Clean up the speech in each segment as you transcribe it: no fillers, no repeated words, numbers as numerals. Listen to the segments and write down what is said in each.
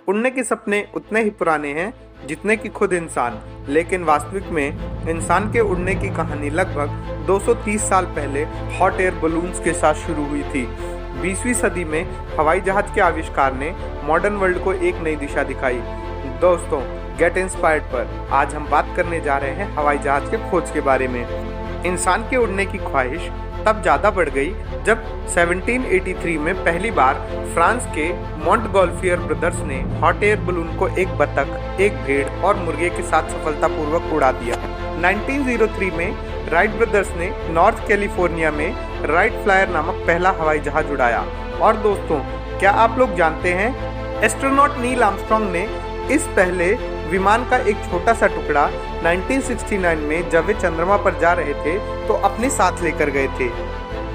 उड़ने के सपने उतने ही पुराने हैं जितने कि खुद इंसान, लेकिन वास्तविक में इंसान के उड़ने की कहानी लगभग 230 साल पहले हॉट एयर बलून्स के साथ शुरू हुई थी। 20वीं सदी में हवाई जहाज के आविष्कार ने मॉडर्न वर्ल्ड को एक नई दिशा दिखाई। दोस्तों, गेट इंस्पायर्ड पर आज हम बात करने जा रहे हैं हवाई जहाज के खोज के बारे में। इंसान के उड़ने की ख्वाहिश तब ज़्यादा बढ़ गई जब 1783 में पहली बार फ्रांस के मोंटगोल्फियर ब्रदर्स ने हॉट एयर बलून को एक बतख, एक भेड़ और मुर्गे के साथ सफलतापूर्वक उड़ा दिया। 1903 में राइट ब्रदर्स ने नॉर्थ कैलिफोर्निया में राइट फ्लायर नामक पहला हवाई जहाज उड़ाया। और दोस्तों, क्या आप लोग जानते हैं, एस्ट्रोनॉट नील आर्मस्ट्रांग ने इस पहले विमान का एक छोटा सा टुकड़ा 1969 में जब वे चंद्रमा पर जा रहे थे तो अपने साथ लेकर गए थे।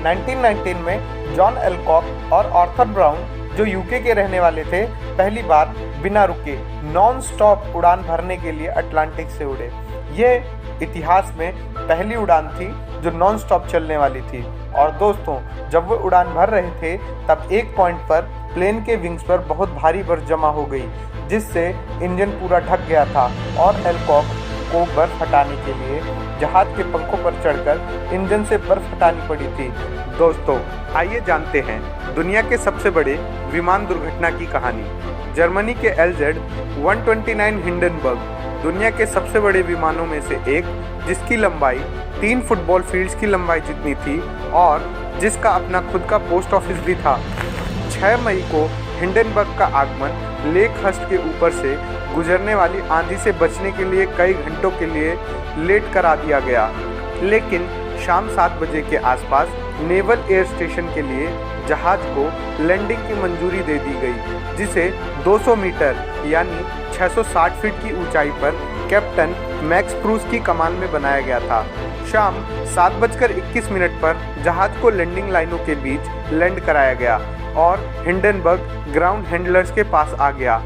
1919 में जॉन एल्कॉक और आर्थर ब्राउन, जो यूके के रहने वाले थे, पहली बार बिना रुके नॉन स्टॉप उड़ान भरने के लिए अटलांटिक से उड़े। यह इतिहास में पहली उड़ान थी जो नॉन स्टॉप चलने वाली थी। और दोस्तों, जब वो उड़ान भर रहे थे तब एक पॉइंट पर प्लेन के विंग्स पर बहुत भारी बर्फ जमा हो गई, जिससे इंजन पूरा ढक गया था और एल्कॉक को बर्फ हटाने के लिए जहाज के पंखों पर चढ़कर इंजन से बर्फ हटानी पड़ी थी। दोस्तों, आइए जानते हैं दुनिया के सबसे बड़े विमान दुर्घटना की कहानी। जर्मनी के LZ-129 हिंडनबर्ग दुनिया के सबसे बड़े विमानों में से एक, जिसकी लंबाई 3 फुटबॉल फील्ड्स की लंबाई जितनी थी और जिसका अपना खुद का पोस्ट ऑफिस भी था। 6 मई को हिंडनबर्ग का आगमन लेक हस्ट के ऊपर से गुजरने वाली आंधी से बचने के लिए कई घंटों के लिए लेट करा दिया गया, लेकिन शाम 7 बजे के आसपास नेवल एयर स्टेशन के लिए जहाज को लैंडिंग की मंजूरी दे दी गई, जिसे 200 मीटर यानी 660 फीट की ऊंचाई पर कैप्टन मैक्स प्रूस की कमान में बनाया गया था। शाम 7:21 पर जहाज को लैंडिंग लाइनों के बीच लैंड कराया गया और हिंडनबर्ग ग्राउंड हैंडलर्स के पास आ गया।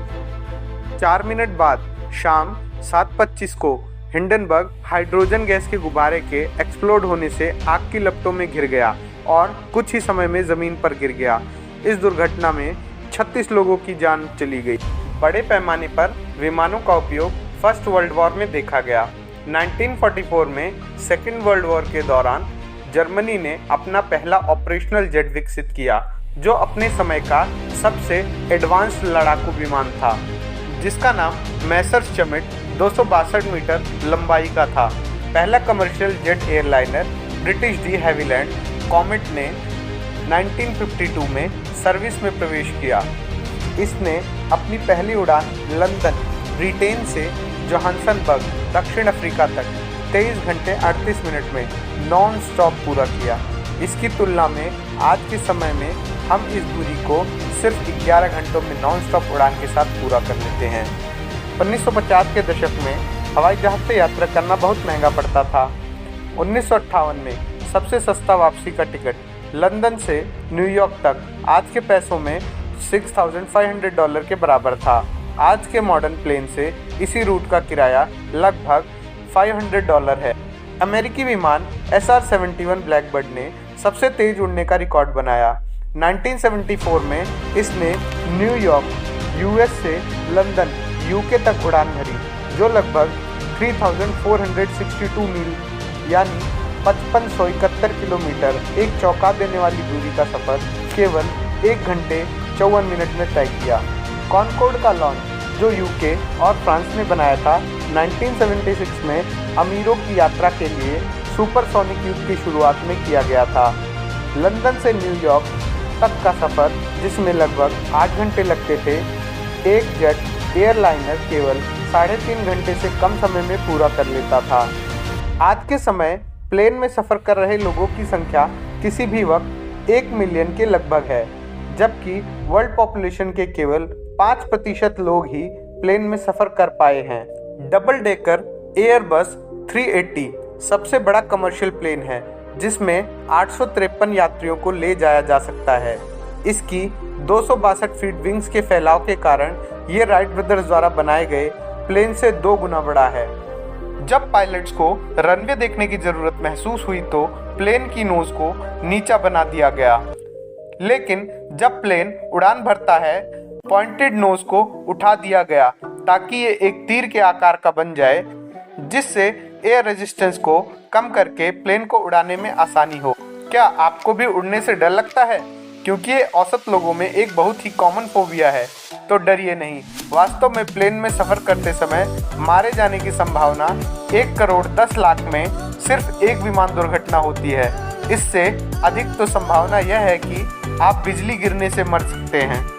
4 मिनट बाद शाम 7:25 को हिंडनबर्ग हाइड्रोजन गैस के गुब्बारे के एक्सप्लोड होने से आग की लपटों में घिर गया और कुछ ही समय में ज़मीन पर गिर गया। इस दुर्घटना में 36 लोगों की जान चली गई। बड़े पैमाने पर विमानों का उपयोग फर्स्ट वर्ल्ड वॉर में देखा गया। 1944 में सेकेंड वर्ल्ड वॉर के दौरान जर्मनी ने अपना पहला ऑपरेशनल जेट विकसित किया, जो अपने समय का सबसे एडवांस्ड लड़ाकू विमान था, जिसका नाम मैसर्स चमिट 262 मीटर लंबाई का था। पहला commercial jet airliner British de Havilland comet ने 1952 में सर्विस में प्रवेश किया। इसने अपनी पहली उड़ान लंदन, ब्रिटेन से जोहान्सबर्ग, दक्षिण अफ्रीका तक 23 घंटे 38 मिनट में नॉन स्टॉप पूरा किया। इसकी तुलना में आज के समय में हम इस दूरी को सिर्फ 11 घंटों में नॉन स्टॉप उड़ान के साथ पूरा कर लेते हैं। 1950 के दशक में हवाई जहाज से यात्रा करना बहुत महंगा पड़ता था। 1958 में सबसे सस्ता वापसी का टिकट लंदन से न्यूयॉर्क तक आज के पैसों में $6,500 के बराबर था। आज के मॉडर्न प्लेन से इसी रूट का किराया लगभग $500 है। अमेरिकी विमान SR-71 ब्लैकबर्ड ने सबसे तेज उड़ने का रिकॉर्ड बनाया। 1974 में इसने न्यूयॉर्क US से लंदन UK तक उड़ान भरी, जो लगभग 3,462 मील यानी 5571 किलोमीटर, एक चौंका देने वाली दूरी का सफ़र केवल 1 घंटे 54 मिनट में तय किया। कॉनकॉर्ड का लॉन्च, जो UK और फ्रांस ने बनाया था, 1976 में अमीरों की यात्रा के लिए सुपरसोनिक युग की शुरुआत में किया गया था। लंदन से न्यूयॉर्क तक का सफ़र, जिसमें लगभग 8 घंटे लगते थे, एक जेट एयरलाइनर केवल 3.5 घंटे से कम समय में पूरा कर लेता था। आज के समय प्लेन में सफ़र कर रहे लोगों की संख्या किसी भी वक्त 1 मिलियन के लगभग है, जबकि वर्ल्ड पॉपुलेशन के केवल 5% लोग ही प्लेन में सफ़र कर पाए हैं। डबल डेकर एयरबस 380 सबसे बड़ा कमर्शियल प्लेन है, जिसमें 853 यात्रियों को ले जाया जा सकता है। इसकी 262 फीट विंग्स के फैलाव के कारण ये राइट ब्रदर्स द्वारा बनाए गए प्लेन से 2 गुना बड़ा है। जब पायलट्स को रनवे देखने की जरूरत महसूस हुई तो प्लेन की नोज को नीचा बना दिया गया, लेकिन जब प्लेन उड़ान भरता है पॉइंटेड नोज को उठा दिया गया ताकि ये एक तीर के आकार का बन जाए, जिससे एयर रेजिस्टेंस को कम करके प्लेन को उड़ाने में आसानी हो। क्या आपको भी उड़ने से डर लगता है? क्योंकि ये औसत लोगों में एक बहुत ही कॉमन फोबिया है, तो डरिए नहीं। वास्तव में प्लेन में सफ़र करते समय मारे जाने की संभावना 1 करोड़ 10 लाख में सिर्फ एक विमान दुर्घटना होती है। इससे अधिक तो संभावना यह है कि आप बिजली गिरने से मर सकते हैं।